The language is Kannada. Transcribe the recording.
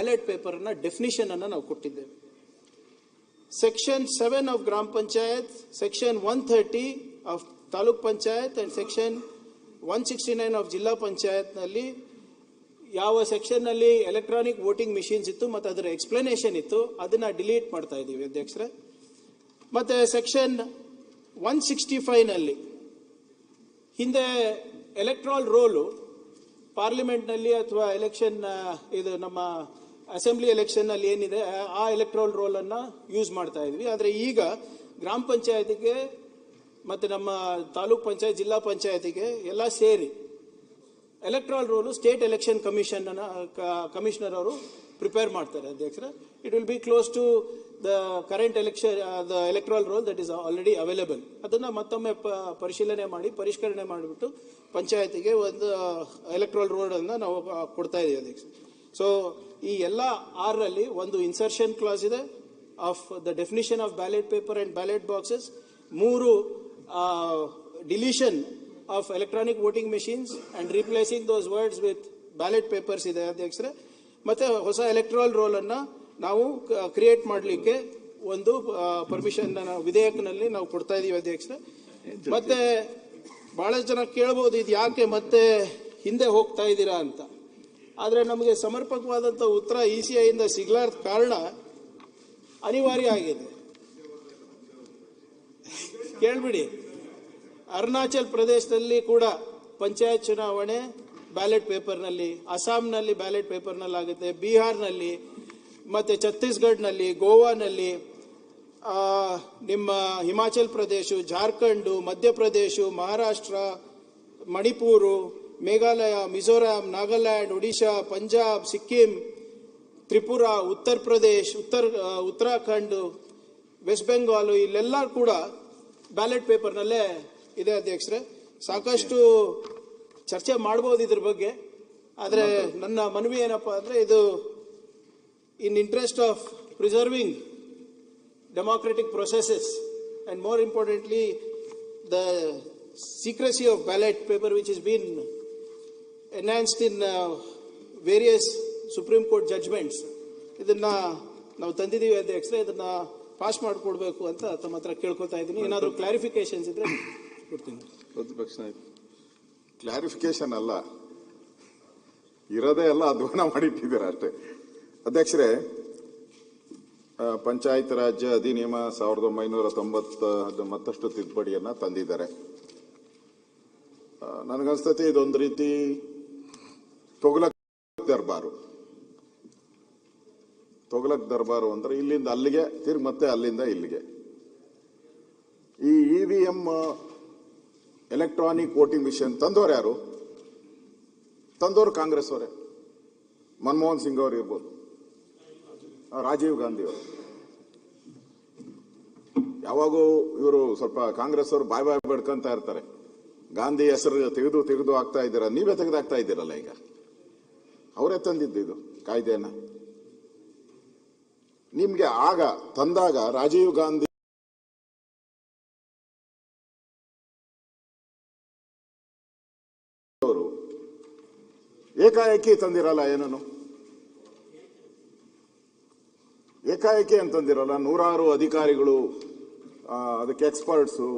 ಬ್ಯಾಲೆಟ್ ಪೇಪರ್ನ ಡೆಫಿನಿಷನ್ ಅನ್ನು ನಾವು ಕೊಟ್ಟಿದ್ದೇವೆ. ಸೆಕ್ಷನ್ 7 ಆಫ್ ಗ್ರಾಮ panchayat, section 130 of taluk panchayat and section 169 of ಜಿಲ್ಲಾ ಪಂಚಾಯತ್ನಲ್ಲಿ ಯಾವ ಸೆಕ್ಷನ್ನಲ್ಲಿ ಎಲೆಕ್ಟ್ರಾನಿಕ್ ವೋಟಿಂಗ್ ಮಿಷಿನ್ಸ್ ಇತ್ತು ಮತ್ತು ಅದರ ಎಕ್ಸ್ಪ್ಲನೇಷನ್ ಇತ್ತು ಅದನ್ನ ಡಿಲೀಟ್ ಮಾಡ್ತಾ ಇದ್ದೀವಿ ಅಧ್ಯಕ್ಷರೇ. ಮತ್ತೆ ಸೆಕ್ಷನ್ 165ನಲ್ಲಿ ಹಿಂದೆ ಎಲೆಕ್ಟ್ರಾಲ್ ರೋಲು ಪಾರ್ಲಿಮೆಂಟ್ನಲ್ಲಿ ಅಥವಾ ಎಲೆಕ್ಷನ್ ಇದು ನಮ್ಮ ಅಸೆಂಬ್ಲಿ ಎಲೆಕ್ಷನ್ನಲ್ಲಿ ಏನಿದೆ ಆ ಎಲೆಕ್ಟ್ರಾಲ್ ರೋಲ್ ಅನ್ನ ಯೂಸ್ ಮಾಡ್ತಾ ಇದ್ವಿ. ಆದರೆ ಈಗ ಗ್ರಾಮ ಪಂಚಾಯತಿಗೆ ಮತ್ತು ನಮ್ಮ ತಾಲೂಕ್ ಪಂಚಾಯತ್ ಜಿಲ್ಲಾ ಪಂಚಾಯತಿಗೆ ಎಲ್ಲ ಸೇರಿ electoral roll state election commissioner ಅವರು ಪ್ರಿಪೇರ್ ಮಾಡ್ತಾರೆ ಅಧ್ಯಕ್ಷರೇ. It will be close to the current the electoral roll that is already available. ಅದನ್ನು ಮತ್ತೊಮ್ಮೆ ಪರಿಶೀಲನೆ ಮಾಡಿ ಪರಿಷ್ಕರಣೆ ಮಾಡಿಬಿಟ್ಟು ಪಂಚಾಯತಿಗೆ ಒಂದು ಎಲೆಕ್ಟ್ರಾಲ್ ರೋಲ್ ಅನ್ನು ನಾವು ಕೊಡ್ತಾ ಇದ್ದೀವಿ ಅಧ್ಯಕ್ಷ. ಸೊ ಈ ಎಲ್ಲ 6ರಲ್ಲಿ ಒಂದು ಇನ್ಸರ್ಷನ್ ಕ್ಲಾಸ್ ಇದೆ of the definition of ballot paper and ballot boxes, 3 deletion of electronic voting machines and replacing those words with ballot papers ಇದೆ ಅಧ್ಯಕ್ಷರೇ. ಮತ್ತೆ ಹೊಸ ಎಲೆಕ್ಟ್ರಾಲ್ ರೋಲ್ ಅನ್ನ ನಾವು ಕ್ರಿಯೇಟ್ ಮಾಡಲಿಕ್ಕೆ ಒಂದು ಪರ್ಮಿಷನ್ ವಿಧೇಯಕನಲ್ಲಿ ನಾವು ಕೊಡ್ತಾ ಇದೀವಿ ಅಧ್ಯಕ್ಷರೇ. ಮತ್ತೆ ಬಹಳಷ್ಟು ಜನ ಕೇಳಬಹುದು ಇದು ಯಾಕೆ ಮತ್ತೆ ಹಿಂದೆ ಹೋಗ್ತಾ ಇದ್ದೀರಾ ಅಂತ. ಆದರೆ ನಮಗೆ ಸಮರ್ಪಕವಾದಂಥ ಉತ್ತರ ECI ಇಂದ ಸಿಗ್ಲಾರ್ದ ಕಾರಣ ಅನಿವಾರ್ಯ ಆಗಿದೆ. ಕೇಳ್ಬಿಡಿ, ಅರುಣಾಚಲ್ ಪ್ರದೇಶದಲ್ಲಿ ಕೂಡ ಪಂಚಾಯತ್ ಚುನಾವಣೆ ಬ್ಯಾಲೆಟ್ ಪೇಪರ್ನಲ್ಲಿ, ಅಸ್ಸಾಂನಲ್ಲಿ ಬ್ಯಾಲೆಟ್ ಪೇಪರ್ನಲ್ಲಿ ಆಗುತ್ತೆ, ಬಿಹಾರ್ನಲ್ಲಿ, ಮತ್ತೆ ಛತ್ತೀಸ್ಗಢನಲ್ಲಿ, ಗೋವಾನಲ್ಲಿ, ನಿಮ್ಮ ಹಿಮಾಚಲ್ ಪ್ರದೇಶ, ಜಾರ್ಖಂಡ್, ಮಧ್ಯಪ್ರದೇಶ, ಮಹಾರಾಷ್ಟ್ರ, ಮಣಿಪುರ, ಮೇಘಾಲಯ, ಮಿಜೋರಾಂ, ನಾಗಾಲ್ಯಾಂಡ್, ಒಡಿಶಾ, ಪಂಜಾಬ್, ಸಿಕ್ಕಿಂ, ತ್ರಿಪುರಾ, ಉತ್ತರ ಪ್ರದೇಶ, ಉತ್ತರಾಖಂಡ್, ವೆಸ್ಟ್ ಬೆಂಗಾಲ್, ಇಲ್ಲೆಲ್ಲ ಕೂಡ ಬ್ಯಾಲೆಟ್ ಪೇಪರ್ನಲ್ಲೇ ಇದೆ ಅಧ್ಯಕ್ಷರೇ. ಸಾಕಷ್ಟು ಚರ್ಚೆ ಮಾಡಬಹುದು ಇದ್ರ ಬಗ್ಗೆ. ಆದರೆ ನನ್ನ ಮನವಿ ಏನಪ್ಪಾ ಅಂದ್ರೆ, ಇದು ಇನ್ interest of preserving democratic processes and more importantly the secrecy of ballot paper which has been enhanced in various Supreme Court judgments, ಇದನ್ನ ನಾವು ತಂದಿದ್ದೀವಿ ಅಧ್ಯಕ್ಷರೇ. ಇದನ್ನ ಪಾಸ್ ಮಾಡಿಕೊಡ್ಬೇಕು ಅಂತ ತಮ್ಮ ಹತ್ರ ಕೇಳ್ಕೊತಾ ಇದ್ದೀನಿ. ಏನಾದರೂ ಕ್ಲಾರಿಫಿಕೇಶನ್ಸ್ ಇದ್ರೆ ಕೊಡ್ತೀನಿ. ಪ್ರತಿಪಕ್ಷ ಕ್ಲಾರಿಫಿಕೇಶನ್ ಅಲ್ಲ, ಇರೋದೇ ಎಲ್ಲ ಅಧ್ವಾನ ಮಾಡಿಟ್ಟಿದ್ದೀರಾ ಅಷ್ಟೇ ಅಧ್ಯಕ್ಷರೇ. ಪಂಚಾಯತ್ ರಾಜ್ ಅಧಿನಿಯಮ 1990 ಮತ್ತಷ್ಟು ತಿದ್ದುಪಡಿಯನ್ನ ತಂದಿದ್ದಾರೆ. ನನಗನ್ಸ್ತತೆ ಇದೊಂದು ರೀತಿ ತೊಗಲಕ್ ದರ್ಬಾರು ಅಂದ್ರೆ ಇಲ್ಲಿಂದ ಅಲ್ಲಿಗೆ ತಿರ್ಗಿ ಮತ್ತೆ ಅಲ್ಲಿಂದ ಇಲ್ಲಿಗೆ. ಈ EVM ಎಲೆಕ್ಟ್ರಾನಿಕ್ ವೋಟಿಂಗ್ ಮಿಷನ್ ತಂದವರು ಯಾರು? ತಂದವರು ಕಾಂಗ್ರೆಸ್ ಅವರೇ. ಮನಮೋಹನ್ ಸಿಂಗ್ ಅವರು ಇರ್ಬೋದು, ರಾಜೀವ್ ಗಾಂಧಿ ಅವರು. ಯಾವಾಗೂ ಇವರು ಸ್ವಲ್ಪ ಕಾಂಗ್ರೆಸ್ ಅವರು ಬಾಯ್ ಬೆಡ್ಕೊಂತ ಇರ್ತಾರೆ. ಗಾಂಧಿ ಹೆಸರು ತೆಗೆದು ಆಗ್ತಾ ಇದ್ದೀರಾ, ನೀವೇ ತೆಗೆದಾಗ್ತಾ ಇದ್ದೀರಲ್ಲ. ಈಗ ಅವರೇ ತಂದಿದ್ದು ಇದು ಕಾಯ್ದೆನ. ನಿಮ್ಗೆ ಆಗ ತಂದಾಗ ರಾಜೀವ್ ಗಾಂಧಿ ಅವರು ಏಕಾಏಕಿ ತಂದಿರಲ್ಲ, ಏನನು ಏಕಾಏಕಿ ಅಂತಂದಿರಲ್ಲ. 100 ಅಧಿಕಾರಿಗಳು, ಅದಕ್ಕೆ ಎಕ್ಸ್ಪರ್ಟ್ಸು,